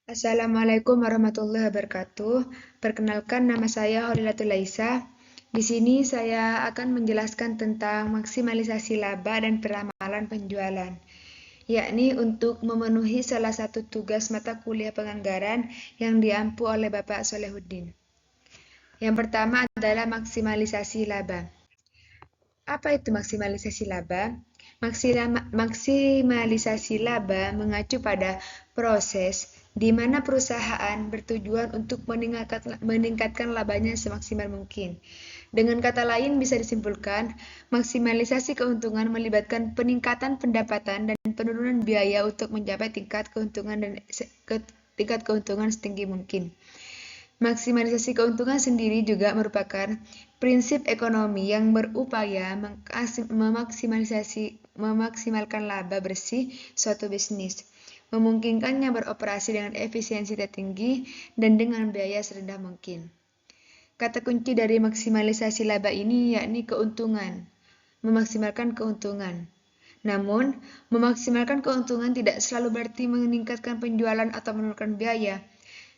Assalamualaikum warahmatullahi wabarakatuh. Perkenalkan, nama saya Holilatul Laisa. Di sini saya akan menjelaskan tentang maksimalisasi laba dan peramalan penjualan, yakni untuk memenuhi salah satu tugas mata kuliah penganggaran yang diampu oleh Bapak Solehuddin. Yang pertama adalah maksimalisasi laba. Apa itu maksimalisasi laba? Maksimalisasi laba mengacu pada proses di mana perusahaan bertujuan untuk meningkatkan labanya semaksimal mungkin. Dengan kata lain bisa disimpulkan, maksimalisasi keuntungan melibatkan peningkatan pendapatan dan penurunan biaya untuk mencapai tingkat keuntungan setinggi mungkin. Maksimalisasi keuntungan sendiri juga merupakan prinsip ekonomi yang berupaya memaksimalkan laba bersih suatu bisnis, memungkinkannya beroperasi dengan efisiensi tertinggi dan dengan biaya serendah mungkin. Kata kunci dari maksimalisasi laba ini yakni keuntungan, memaksimalkan keuntungan. Namun, memaksimalkan keuntungan tidak selalu berarti meningkatkan penjualan atau menurunkan biaya,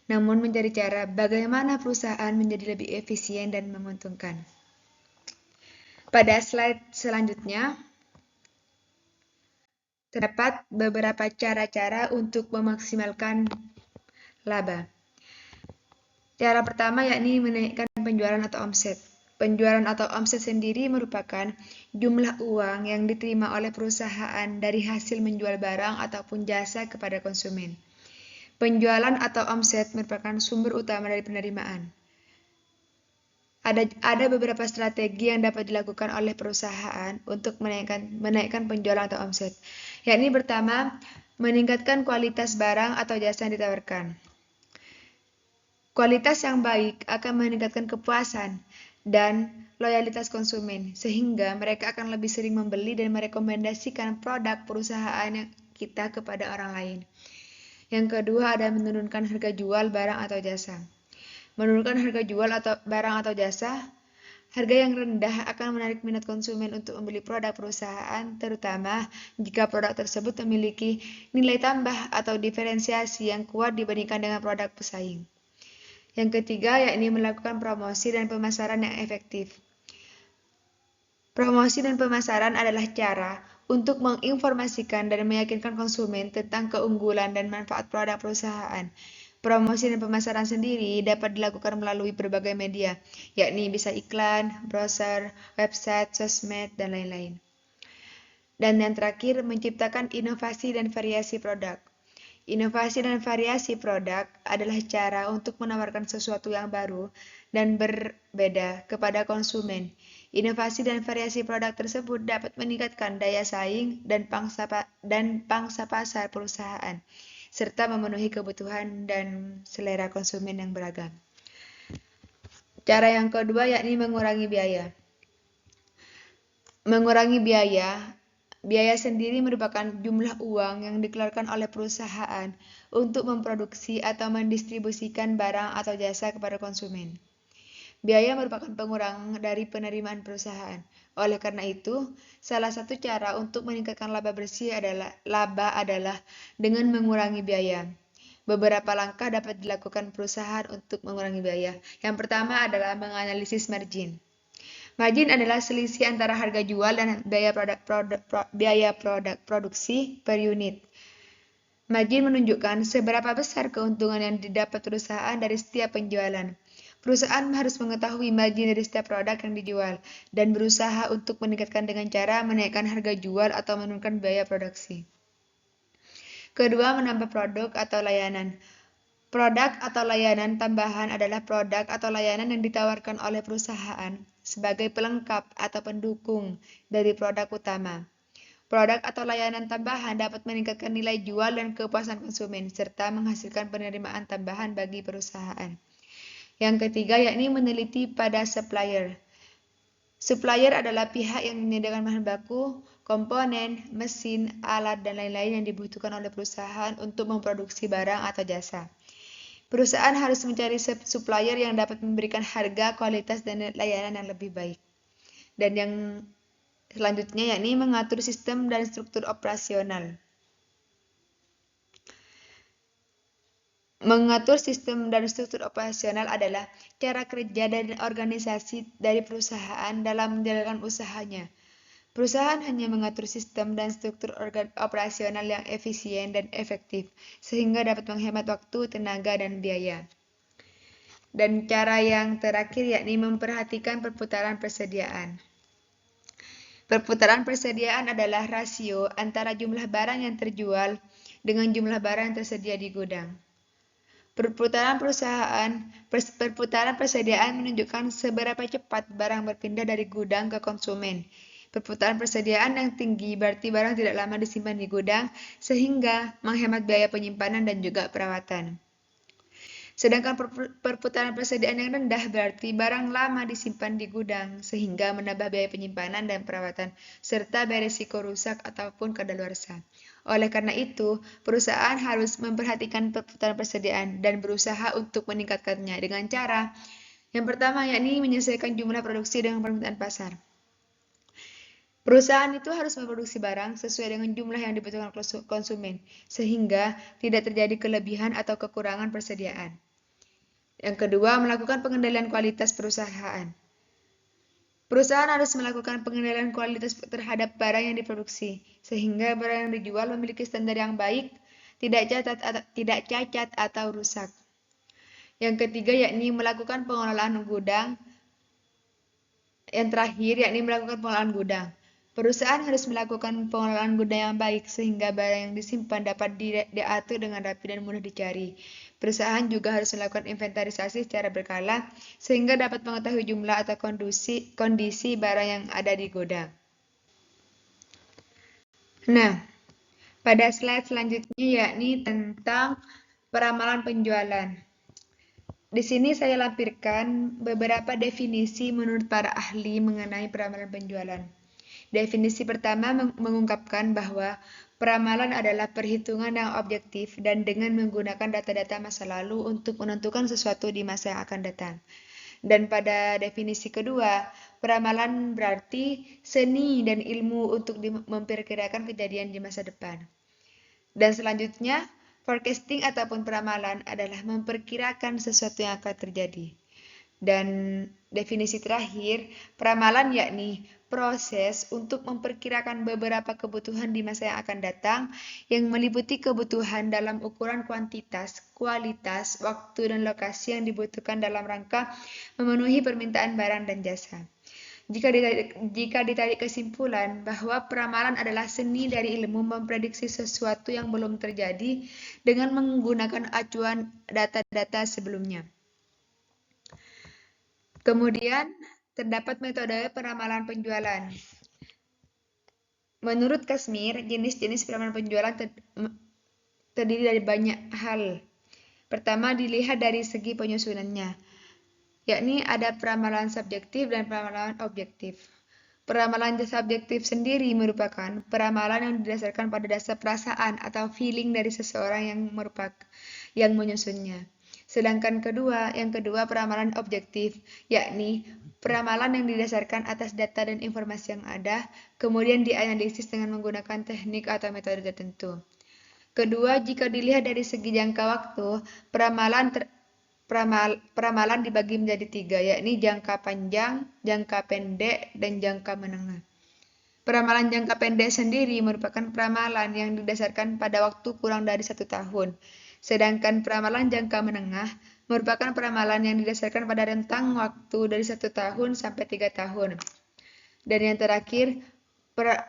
namun mencari cara bagaimana perusahaan menjadi lebih efisien dan menguntungkan. Pada slide selanjutnya, terdapat beberapa cara-cara untuk memaksimalkan laba. Cara pertama yakni menaikkan penjualan atau omset. Penjualan atau omset sendiri merupakan jumlah uang yang diterima oleh perusahaan dari hasil menjual barang ataupun jasa kepada konsumen. Penjualan atau omset merupakan sumber utama dari penerimaan. Ada beberapa strategi yang dapat dilakukan oleh perusahaan untuk menaikkan penjualan atau omset. Yakni pertama, meningkatkan kualitas barang atau jasa yang ditawarkan. Kualitas yang baik akan meningkatkan kepuasan dan loyalitas konsumen, sehingga mereka akan lebih sering membeli dan merekomendasikan produk perusahaan kita kepada orang lain. Yang kedua ada menurunkan harga jual barang atau jasa. Menurunkan harga jual atau barang atau jasa, harga yang rendah akan menarik minat konsumen untuk membeli produk perusahaan, terutama jika produk tersebut memiliki nilai tambah atau diferensiasi yang kuat dibandingkan dengan produk pesaing. Yang ketiga yakni melakukan promosi dan pemasaran yang efektif. Promosi dan pemasaran adalah cara untuk menginformasikan dan meyakinkan konsumen tentang keunggulan dan manfaat produk perusahaan. Promosi dan pemasaran sendiri dapat dilakukan melalui berbagai media, yakni bisa iklan, browser, website, sosmed, dan lain-lain. Dan yang terakhir, menciptakan inovasi dan variasi produk. Inovasi dan variasi produk adalah cara untuk menawarkan sesuatu yang baru dan berbeda kepada konsumen. Inovasi dan variasi produk tersebut dapat meningkatkan daya saing dan pangsa pasar perusahaan, serta memenuhi kebutuhan dan selera konsumen yang beragam. Cara yang kedua yakni mengurangi biaya. Mengurangi biaya sendiri merupakan jumlah uang yang dikeluarkan oleh perusahaan untuk memproduksi atau mendistribusikan barang atau jasa kepada konsumen. Biaya merupakan pengurang dari penerimaan perusahaan. Oleh karena itu, salah satu cara untuk meningkatkan laba bersih adalah dengan mengurangi biaya. Beberapa langkah dapat dilakukan perusahaan untuk mengurangi biaya. Yang pertama adalah menganalisis margin. Margin adalah selisih antara harga jual dan biaya produksi per unit. Margin menunjukkan seberapa besar keuntungan yang didapat perusahaan dari setiap penjualan. Perusahaan harus mengetahui margin dari setiap produk yang dijual dan berusaha untuk meningkatkan dengan cara menaikkan harga jual atau menurunkan biaya produksi. Kedua, menambah produk atau layanan. Produk atau layanan tambahan adalah produk atau layanan yang ditawarkan oleh perusahaan sebagai pelengkap atau pendukung dari produk utama. Produk atau layanan tambahan dapat meningkatkan nilai jual dan kepuasan konsumen, serta menghasilkan penerimaan tambahan bagi perusahaan. Yang ketiga yakni meneliti pada supplier. Supplier adalah pihak yang menyediakan bahan baku, komponen, mesin, alat, dan lain-lain yang dibutuhkan oleh perusahaan untuk memproduksi barang atau jasa. Perusahaan harus mencari supplier yang dapat memberikan harga, kualitas, dan layanan yang lebih baik. Dan yang selanjutnya yakni mengatur sistem dan struktur operasional. Mengatur sistem dan struktur operasional adalah cara kerja dan organisasi dari perusahaan dalam menjalankan usahanya. Perusahaan hanya mengatur sistem dan struktur operasional yang efisien dan efektif, sehingga dapat menghemat waktu, tenaga, dan biaya. Dan cara yang terakhir yakni memperhatikan perputaran persediaan. Perputaran persediaan adalah rasio antara jumlah barang yang terjual dengan jumlah barang yang tersedia di gudang. Perputaran persediaan menunjukkan seberapa cepat barang berpindah dari gudang ke konsumen. Perputaran persediaan yang tinggi berarti barang tidak lama disimpan di gudang, sehingga menghemat biaya penyimpanan dan juga perawatan. Sedangkan perputaran persediaan yang rendah berarti barang lama disimpan di gudang, sehingga menambah biaya penyimpanan dan perawatan, serta beresiko rusak ataupun kadaluarsa. Oleh karena itu, perusahaan harus memperhatikan perputaran persediaan dan berusaha untuk meningkatkannya dengan cara yang pertama yakni menyesuaikan jumlah produksi dengan permintaan pasar. Perusahaan itu harus memproduksi barang sesuai dengan jumlah yang dibutuhkan konsumen, sehingga tidak terjadi kelebihan atau kekurangan persediaan. Yang kedua, melakukan pengendalian kualitas perusahaan. Perusahaan harus melakukan pengendalian kualitas terhadap barang yang diproduksi, sehingga barang yang dijual memiliki standar yang baik, tidak cacat atau rusak. Yang ketiga, yakni melakukan pengelolaan gudang. Yang terakhir, yakni melakukan pengelolaan gudang. Perusahaan harus melakukan pengelolaan gudang yang baik, sehingga barang yang disimpan dapat diatur dengan rapi dan mudah dicari. Perusahaan juga harus melakukan inventarisasi secara berkala, sehingga dapat mengetahui jumlah atau kondisi barang yang ada di gudang. Nah, pada slide selanjutnya yakni tentang peramalan penjualan. Di sini saya lampirkan beberapa definisi menurut para ahli mengenai peramalan penjualan. Definisi pertama mengungkapkan bahwa peramalan adalah perhitungan yang objektif dan dengan menggunakan data-data masa lalu untuk menentukan sesuatu di masa yang akan datang. Dan pada definisi kedua, peramalan berarti seni dan ilmu untuk memperkirakan kejadian di masa depan. Dan selanjutnya, forecasting ataupun peramalan adalah memperkirakan sesuatu yang akan terjadi. Dan definisi terakhir, peramalan yakni proses untuk memperkirakan beberapa kebutuhan di masa yang akan datang yang meliputi kebutuhan dalam ukuran kuantitas, kualitas, waktu, dan lokasi yang dibutuhkan dalam rangka memenuhi permintaan barang dan jasa. Jika ditarik kesimpulan bahwa peramalan adalah seni dari ilmu memprediksi sesuatu yang belum terjadi dengan menggunakan acuan data-data sebelumnya. Kemudian, terdapat metode peramalan penjualan. Menurut Kashmir, jenis-jenis peramalan penjualan terdiri dari banyak hal. Pertama, dilihat dari segi penyusunannya, yakni ada peramalan subjektif dan peramalan objektif. Peramalan subjektif sendiri merupakan peramalan yang didasarkan pada dasar perasaan atau feeling dari seseorang yang menyusunnya. Sedangkan yang kedua peramalan objektif, yakni peramalan yang didasarkan atas data dan informasi yang ada, kemudian dianalisis dengan menggunakan teknik atau metode tertentu. Kedua, jika dilihat dari segi jangka waktu, peramalan dibagi menjadi 3, yakni jangka panjang, jangka pendek, dan jangka menengah. Peramalan jangka pendek sendiri merupakan peramalan yang didasarkan pada waktu kurang dari 1 tahun. Sedangkan peramalan jangka menengah merupakan peramalan yang didasarkan pada rentang waktu dari 1 tahun sampai 3 tahun. Dan yang terakhir,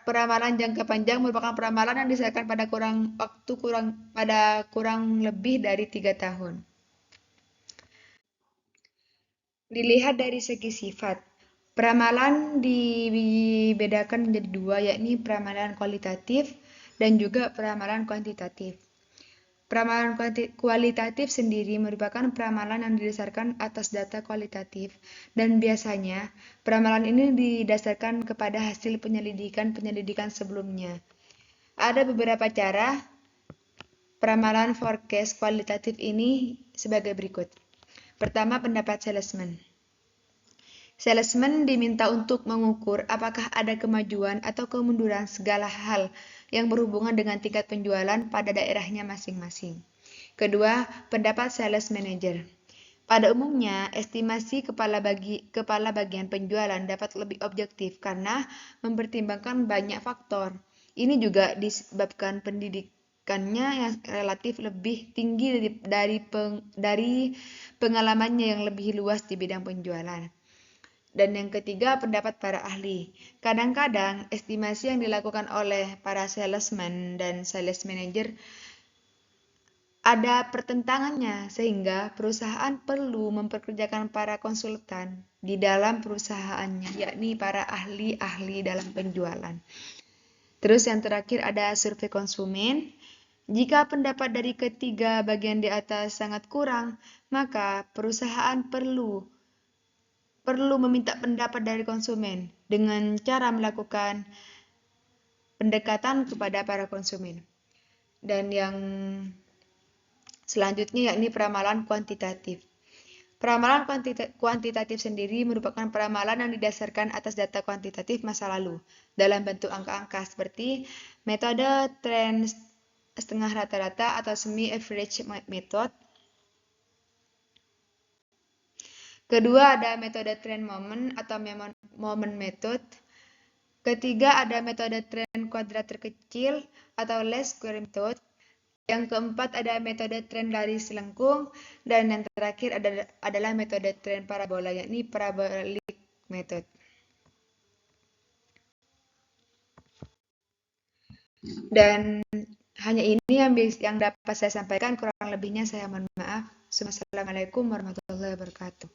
peramalan jangka panjang merupakan peramalan yang didasarkan pada kurang lebih dari 3 tahun. Dilihat dari segi sifat, peramalan dibedakan menjadi 2, yakni peramalan kualitatif dan juga peramalan kuantitatif. Peramalan kualitatif sendiri merupakan peramalan yang didasarkan atas data kualitatif, dan biasanya peramalan ini didasarkan kepada hasil penyelidikan sebelumnya. Ada beberapa cara peramalan forecast kualitatif ini sebagai berikut. Pertama, pendapat salesman. Salesman diminta untuk mengukur apakah ada kemajuan atau kemunduran segala hal yang berhubungan dengan tingkat penjualan pada daerahnya masing-masing. Kedua, pendapat sales manager. Pada umumnya, estimasi kepala bagian penjualan dapat lebih objektif karena mempertimbangkan banyak faktor. Ini juga disebabkan pendidikannya yang relatif lebih tinggi dari pengalamannya yang lebih luas di bidang penjualan. Dan yang ketiga, pendapat para ahli. Kadang-kadang, estimasi yang dilakukan oleh para salesman dan sales manager ada pertentangannya, sehingga perusahaan perlu memperkerjakan para konsultan di dalam perusahaannya, yakni para ahli-ahli dalam penjualan. Terus yang terakhir ada survei konsumen. Jika pendapat dari ketiga bagian di atas sangat kurang, maka perusahaan perlu meminta pendapat dari konsumen dengan cara melakukan pendekatan kepada para konsumen. Dan yang selanjutnya yakni peramalan kuantitatif. Peramalan kuantitatif sendiri merupakan peramalan yang didasarkan atas data kuantitatif masa lalu dalam bentuk angka-angka seperti metode tren setengah rata-rata atau semi-average method. Kedua ada metode tren moment atau moment method. Ketiga ada metode tren kuadrat terkecil atau least square method. Yang keempat ada metode tren garis lengkung, dan yang terakhir adalah metode tren parabola, yakni parabolic method. Dan hanya ini yang dapat saya sampaikan, kurang lebihnya saya mohon maaf. Assalamualaikum warahmatullahi wabarakatuh.